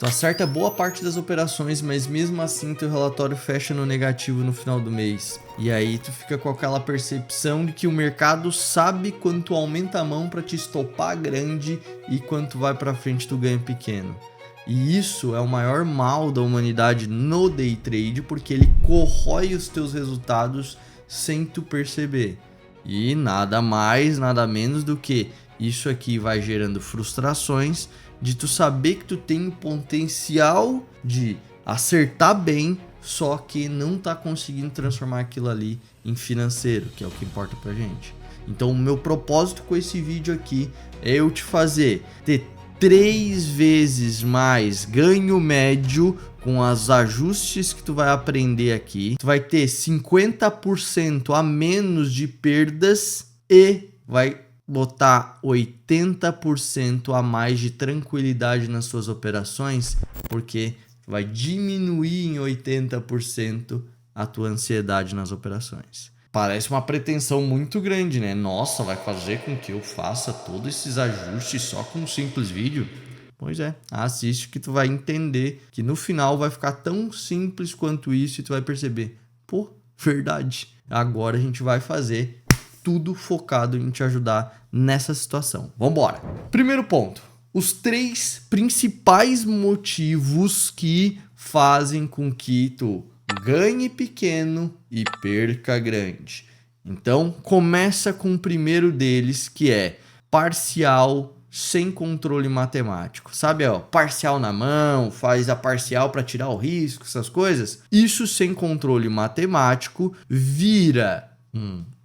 Tu acerta boa parte das operações, mas mesmo assim teu relatório fecha no negativo no final do mês. E aí tu fica com aquela percepção de que o mercado sabe quanto aumenta a mão para te estopar grande e quanto vai para frente tu ganha pequeno. E isso é o maior mal da humanidade no day trade, porque ele corrói os teus resultados sem tu perceber. E nada mais, nada menos do que isso aqui vai gerando frustrações de tu saber que tu tem o potencial de acertar bem, só que não tá conseguindo transformar aquilo ali em financeiro, que é o que importa pra gente. Então o meu propósito com esse vídeo aqui é eu te fazer ter 3 vezes mais ganho médio com os ajustes que tu vai aprender aqui. Tu vai ter 50% a menos de perdas e vai botar 80% a mais de tranquilidade nas suas operações, porque vai diminuir em 80% a tua ansiedade nas operações. Parece uma pretensão muito grande, né? Nossa, vai fazer com que eu faça todos esses ajustes só com um simples vídeo? Pois é, assiste que tu vai entender que no final vai ficar tão simples quanto isso e tu vai perceber, pô, verdade. Agora a gente vai fazer tudo focado em te ajudar nessa situação. Vambora! Primeiro ponto, os 3 principais motivos que fazem com que tu ganhe pequeno e perca grande. Então, começa com o primeiro deles, que é parcial sem controle matemático. Sabe, ó, parcial na mão, faz a parcial para tirar o risco, essas coisas. Isso sem controle matemático vira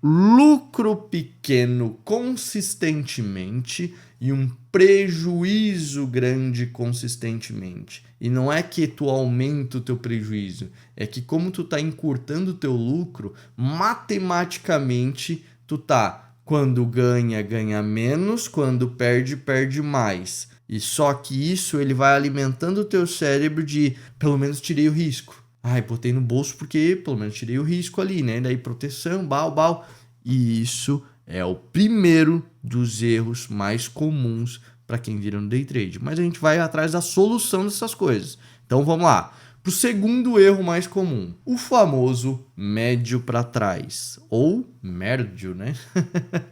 lucro pequeno consistentemente e um prejuízo grande consistentemente. E não é que tu aumenta o teu prejuízo, é que como tu tá encurtando o teu lucro, matematicamente tu tá, quando ganha, ganha menos, quando perde, perde mais. E só que isso ele vai alimentando o teu cérebro de, pelo menos tirei o risco. Ai, botei no bolso porque pelo menos tirei o risco ali, né? Daí proteção, bal. E isso é o primeiro dos erros mais comuns para quem vira no day trade. Mas a gente vai atrás da solução dessas coisas. Então vamos lá. Para o segundo erro mais comum, o famoso médio para trás, ou médio, né?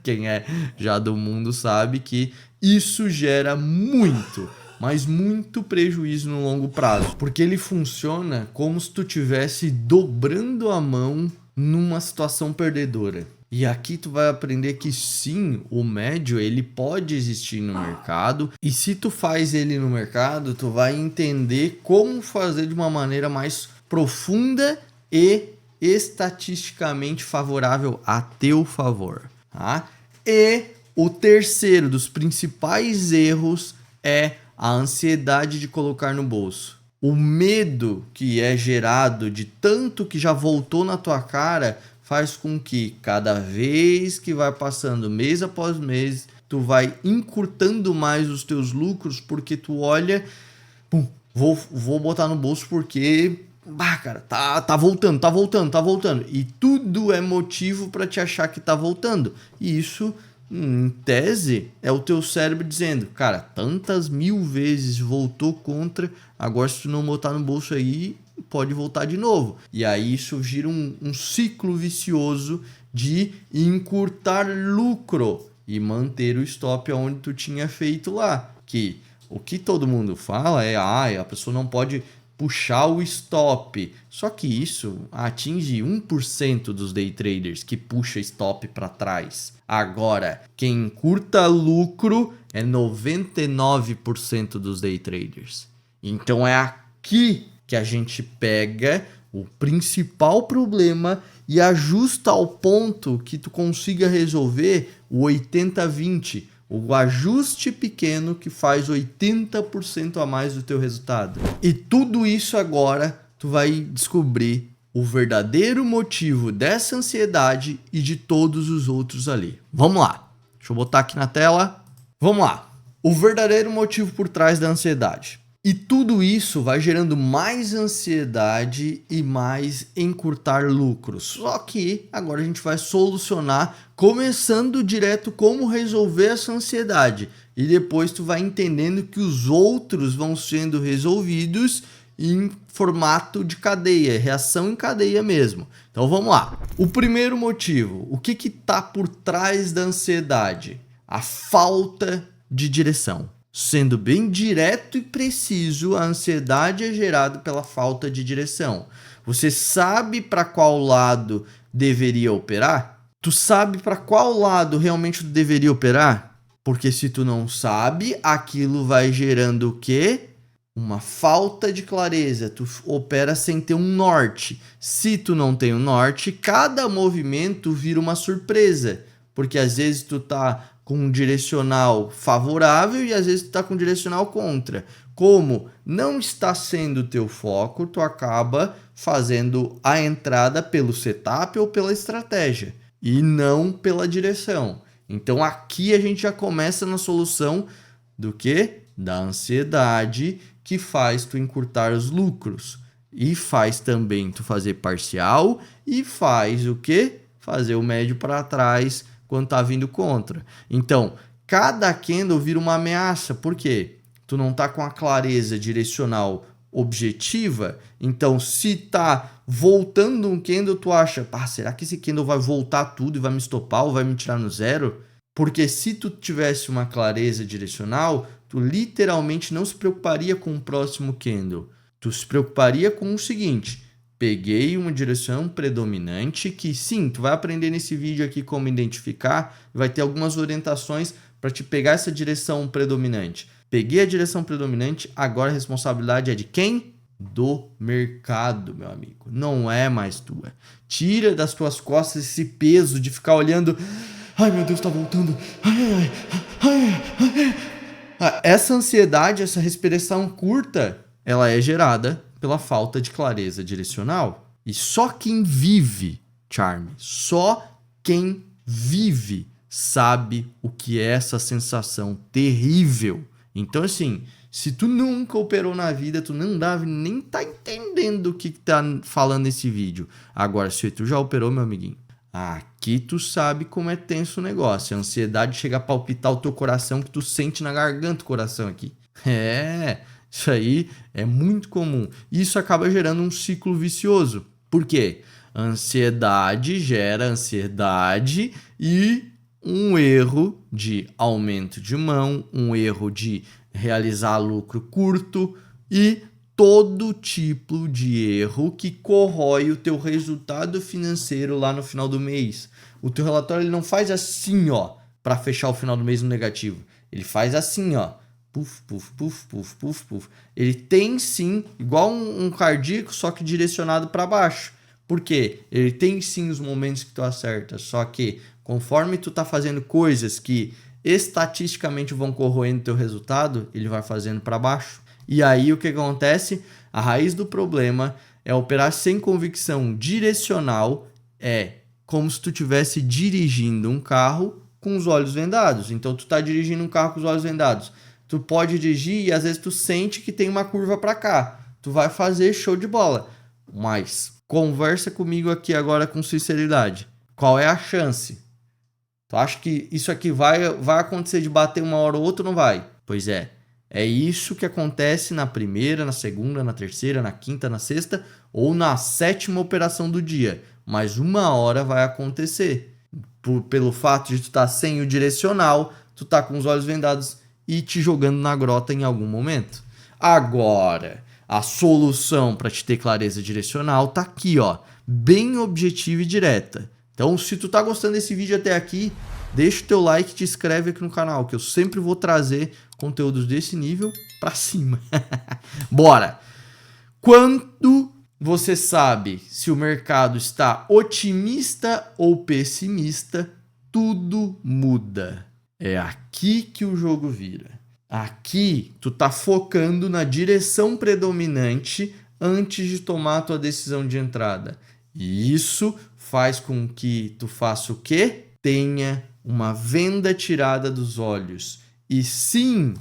Quem é já do mundo sabe que isso gera muito, mas muito prejuízo no longo prazo, porque ele funciona como se tu estivesse dobrando a mão numa situação perdedora. E aqui tu vai aprender que sim, o médio ele pode existir no mercado, e se tu faz ele no mercado, tu vai entender como fazer de uma maneira mais profunda e estatisticamente favorável a teu favor, tá? E o terceiro dos principais erros é a ansiedade de colocar no bolso. O medo que é gerado de tanto que já voltou na tua cara faz com que cada vez que vai passando mês após mês, tu vai encurtando mais os teus lucros, porque tu olha, pum, vou botar no bolso porque, cara, tá voltando. E tudo é motivo para te achar que tá voltando. E isso, em tese, é o teu cérebro dizendo, cara, tantas 1000 vezes voltou contra, agora se tu não botar no bolso aí, pode voltar de novo. E aí isso gira um ciclo vicioso de encurtar lucro e manter o stop onde tu tinha feito lá. Que o que todo mundo fala é, a pessoa não pode puxar o stop. Só que isso atinge 1% dos day traders que puxa stop para trás. Agora, quem encurta lucro é 99% dos day traders. Então é aqui que a gente pega o principal problema e ajusta ao ponto que tu consiga resolver o 80-20, o ajuste pequeno que faz 80% a mais do teu resultado. E tudo isso agora tu vai descobrir o verdadeiro motivo dessa ansiedade e de todos os outros ali. Vamos lá. Deixa eu botar aqui na tela. Vamos lá. O verdadeiro motivo por trás da ansiedade. E tudo isso vai gerando mais ansiedade e mais encurtar lucros. Só que agora a gente vai solucionar começando direto como resolver essa ansiedade. E depois tu vai entendendo que os outros vão sendo resolvidos em formato de cadeia, reação em cadeia mesmo. Então vamos lá. O primeiro motivo, o que está por trás da ansiedade? A falta de direção. Sendo bem direto e preciso, a ansiedade é gerada pela falta de direção. Você sabe para qual lado deveria operar? Tu sabe para qual lado realmente tu deveria operar? Porque se tu não sabe, aquilo vai gerando o quê? Uma falta de clareza. Tu opera sem ter um norte. Se tu não tem um norte, cada movimento vira uma surpresa. Porque às vezes tu tá com um direcional favorável e às vezes tu tá com um direcional contra. Como não está sendo o teu foco, tu acaba fazendo a entrada pelo setup ou pela estratégia e não pela direção. Então aqui a gente já começa na solução do quê? Da ansiedade, que faz tu encurtar os lucros e faz também tu fazer parcial e faz o quê? Fazer o médio para trás quando tá vindo contra. Então, cada candle vira uma ameaça. Por quê? Tu não tá com a clareza direcional objetiva. Então, se tá voltando um candle, tu acha, será que esse candle vai voltar tudo e vai me estopar ou vai me tirar no zero? Porque se tu tivesse uma clareza direcional, tu literalmente não se preocuparia com o próximo candle. Tu se preocuparia com o seguinte: peguei uma direção predominante que sim, tu vai aprender nesse vídeo aqui como identificar, vai ter algumas orientações para te pegar essa direção predominante. Peguei a direção predominante, agora a responsabilidade é de quem? Do mercado, meu amigo. Não é mais tua. Tira das tuas costas esse peso de ficar olhando. Ai, meu Deus, tá voltando. Essa ansiedade, essa respiração curta, ela é gerada pela falta de clareza direcional. E só quem vive, Charme, só quem vive sabe o que é essa sensação terrível. Então, assim, se tu nunca operou na vida, tu não deve nem tá entendendo o que tá falando nesse vídeo. Agora, se tu já operou, meu amiguinho, aqui tu sabe como é tenso o negócio. A ansiedade chega a palpitar o teu coração, que tu sente na garganta o coração aqui. Isso aí é muito comum. Isso acaba gerando um ciclo vicioso. Por quê? Ansiedade gera ansiedade e um erro de aumento de mão, um erro de realizar lucro curto e todo tipo de erro que corrói o teu resultado financeiro lá no final do mês. O teu relatório ele não faz assim, ó, para fechar o final do mês no negativo. Ele faz assim, ó. Puf, puf, puf, puf, puf, puf. Ele tem sim, igual um cardíaco, só que direcionado para baixo. Por quê? Ele tem sim os momentos que tu acerta, só que conforme tu tá fazendo coisas que estatisticamente vão corroendo teu resultado, ele vai fazendo para baixo. E aí o que acontece? A raiz do problema é operar sem convicção direcional, é como se tu estivesse dirigindo um carro com os olhos vendados. Então tu tá dirigindo um carro com os olhos vendados. Tu pode dirigir e às vezes tu sente que tem uma curva para cá. Tu vai fazer show de bola. Mas conversa comigo aqui agora com sinceridade. Qual é a chance? Tu acha que isso aqui vai acontecer de bater uma hora ou outra ou não vai? Pois é. É isso que acontece na primeira, na segunda, na terceira, na quinta, na sexta ou na sétima operação do dia. Mas uma hora vai acontecer. Pelo fato de tu estar sem o direcional, tu tá com os olhos vendados e te jogando na grota em algum momento. Agora, a solução para te ter clareza direcional tá aqui, ó, bem objetiva e direta. Então, se tu tá gostando desse vídeo até aqui, deixa o teu like e te inscreve aqui no canal, que eu sempre vou trazer conteúdos desse nível pra cima. Bora! Quando você sabe se o mercado está otimista ou pessimista, tudo muda. É aqui que o jogo vira. Aqui, tu tá focando na direção predominante antes de tomar a tua decisão de entrada. E isso faz com que tu faça o quê? Tenha uma venda tirada dos olhos. E sim,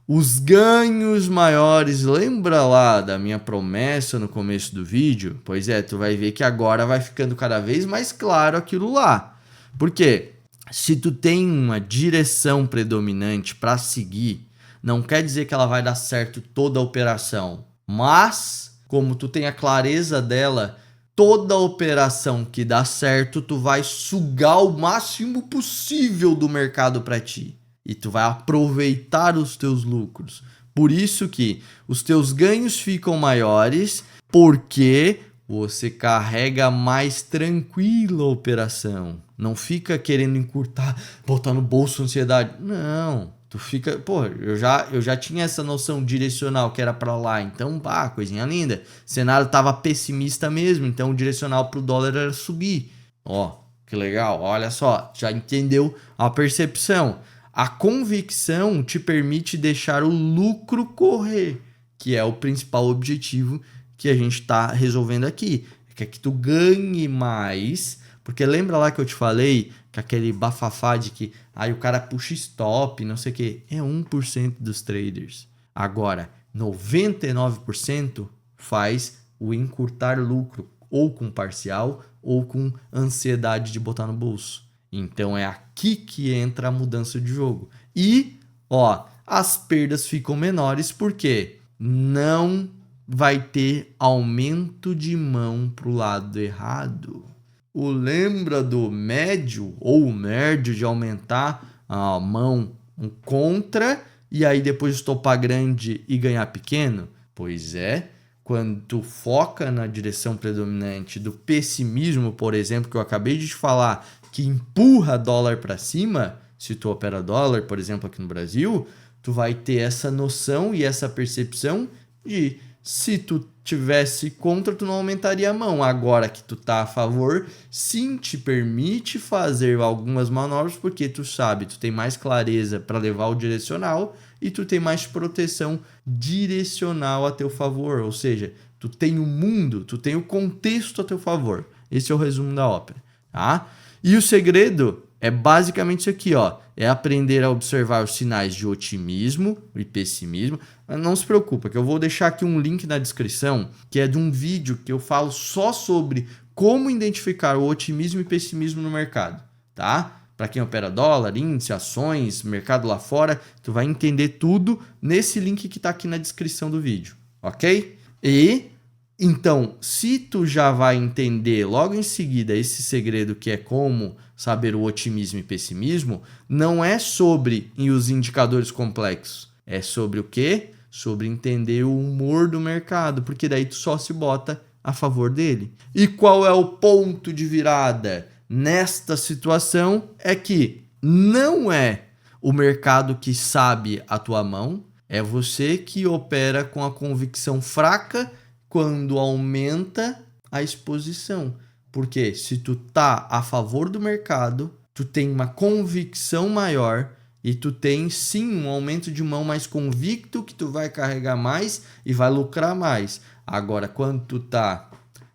os ganhos maiores, lembra lá da minha promessa no começo do vídeo? Pois é, tu vai ver que agora vai ficando cada vez mais claro aquilo lá. Por quê? se tu tem uma direção predominante para seguir, não quer dizer que ela vai dar certo toda a operação, mas como tu tem a clareza dela, toda operação que dá certo, tu vai sugar o máximo possível do mercado para ti e tu vai aproveitar os teus lucros. Por isso que os teus ganhos ficam maiores, porque você carrega mais tranquilo a operação. Não fica querendo encurtar, botar no bolso ansiedade. Não, tu fica... Pô, eu já tinha essa noção direcional que era para lá. Então, pá, coisinha linda. O cenário tava pessimista mesmo, então o direcional pro dólar era subir. Ó, que legal. Olha só, já entendeu a percepção. A convicção te permite deixar o lucro correr, que é o principal objetivo que a gente está resolvendo aqui. É que tu ganhe mais, porque lembra lá que eu te falei que aquele bafafá de que aí o cara puxa stop, não sei o que, é 1% dos traders. Agora, 99% faz o encurtar lucro, ou com parcial, ou com ansiedade de botar no bolso. Então é aqui que entra a mudança de jogo. E, ó, as perdas ficam menores porque não vai ter aumento de mão pro lado errado. O lembra do médio ou o médio de aumentar a mão um contra e aí depois estopar grande e ganhar pequeno? Pois é, quando tu foca na direção predominante do pessimismo, por exemplo, que eu acabei de te falar, que empurra dólar para cima, se tu opera dólar, por exemplo, aqui no Brasil, tu vai ter essa noção e essa percepção de se tu tivesse contra, tu não aumentaria a mão. Agora que tu tá a favor, sim, te permite fazer algumas manobras, porque tu sabe, tu tem mais clareza para levar o direcional e tu tem mais proteção direcional a teu favor. Ou seja, tu tem o mundo, tu tem o contexto a teu favor. Esse é o resumo da ópera, tá? E o segredo é basicamente isso aqui, ó. É aprender a observar os sinais de otimismo e pessimismo. Mas não se preocupa, que eu vou deixar aqui um link na descrição, que é de um vídeo que eu falo só sobre como identificar o otimismo e pessimismo no mercado, tá? Para quem opera dólar, índice, ações, mercado lá fora, tu vai entender tudo nesse link que tá aqui na descrição do vídeo, ok? E... então, se tu já vai entender logo em seguida esse segredo que é como saber o otimismo e pessimismo, não é sobre os indicadores complexos. É sobre o quê? Sobre entender o humor do mercado, porque daí tu só se bota a favor dele. E qual é o ponto de virada nesta situação? É que não é o mercado que sabe a tua mão, é você que opera com a convicção fraca quando aumenta a exposição. Porque se tu tá a favor do mercado, tu tem uma convicção maior e tu tem sim um aumento de mão mais convicto que tu vai carregar mais e vai lucrar mais. Agora, quando tu tá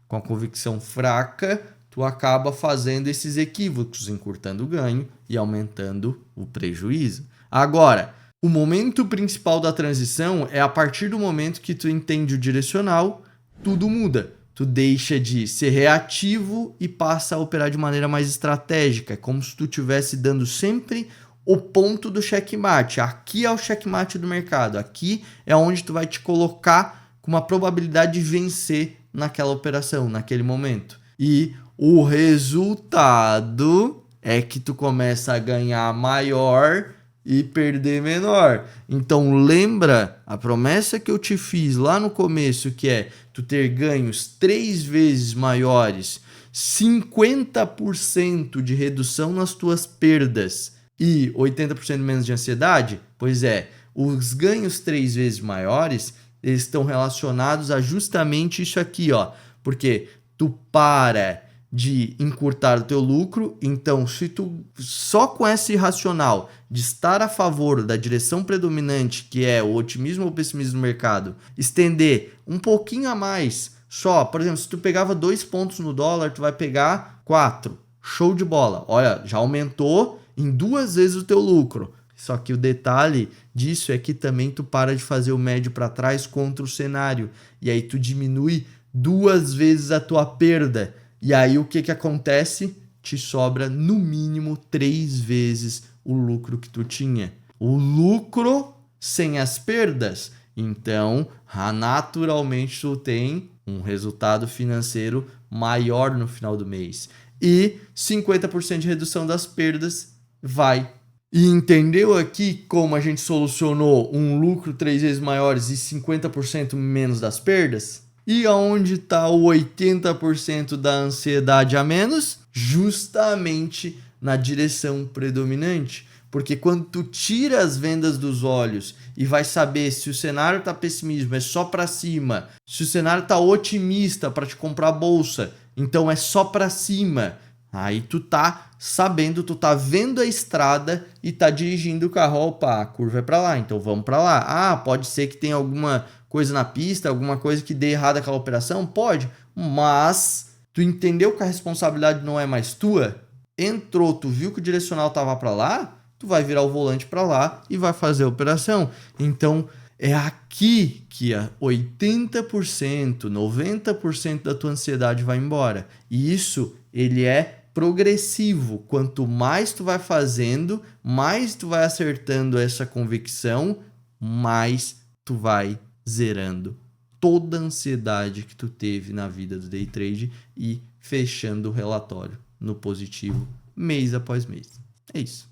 com a convicção fraca, tu acaba fazendo esses equívocos, encurtando o ganho e aumentando o prejuízo. Agora, o momento principal da transição é a partir do momento que tu entende o direcional, tudo muda. Tu deixa de ser reativo e passa a operar de maneira mais estratégica. É como se tu estivesse dando sempre o ponto do checkmate. Aqui é o checkmate do mercado. Aqui é onde tu vai te colocar com uma probabilidade de vencer naquela operação, naquele momento. E o resultado é que tu começa a ganhar maior e perder menor. Então lembra a promessa que eu te fiz lá no começo, que é tu ter ganhos 3 vezes maiores, 50% de redução nas tuas perdas e 80% menos de ansiedade? Pois é, os ganhos 3 vezes maiores, eles estão relacionados a justamente isso aqui, ó. Porque tu para de encurtar o teu lucro, então se tu só com esse racional de estar a favor da direção predominante, que é o otimismo ou pessimismo do mercado, estender um pouquinho a mais, só, por exemplo, se tu pegava 2 pontos no dólar, tu vai pegar 4, show de bola, olha, já aumentou em 2 vezes o teu lucro. Só que o detalhe disso é que também tu para de fazer o médio para trás contra o cenário, e aí tu diminui 2 vezes a tua perda. E aí o que acontece? te sobra no mínimo 3 vezes o lucro que tu tinha. O lucro sem as perdas. Então, naturalmente, tu tem um resultado financeiro maior no final do mês. E 50% de redução das perdas vai. E entendeu aqui como a gente solucionou um lucro 3 vezes maiores e 50% menos das perdas? E aonde está o 80% da ansiedade a menos? Justamente na direção predominante. Porque quando tu tira as vendas dos olhos e vai saber se o cenário tá pessimismo, é só para cima, se o cenário tá otimista para te comprar bolsa, então é só para cima. Aí tu tá sabendo, tu tá vendo a estrada e tá dirigindo o carro, opa, a curva é para lá, então vamos para lá. Ah, pode ser que tenha alguma coisa na pista, alguma coisa que dê errado aquela operação, pode, mas tu entendeu que a responsabilidade não é mais tua? Entrou, tu viu que o direcional tava para lá? Tu vai virar o volante para lá e vai fazer a operação. Então, é aqui que 80%, 90% da tua ansiedade vai embora. E isso, ele é progressivo. Quanto mais tu vai fazendo, mais tu vai acertando essa convicção, mais tu vai zerando toda a ansiedade que tu teve na vida do day trade e fechando o relatório no positivo mês após mês. É isso.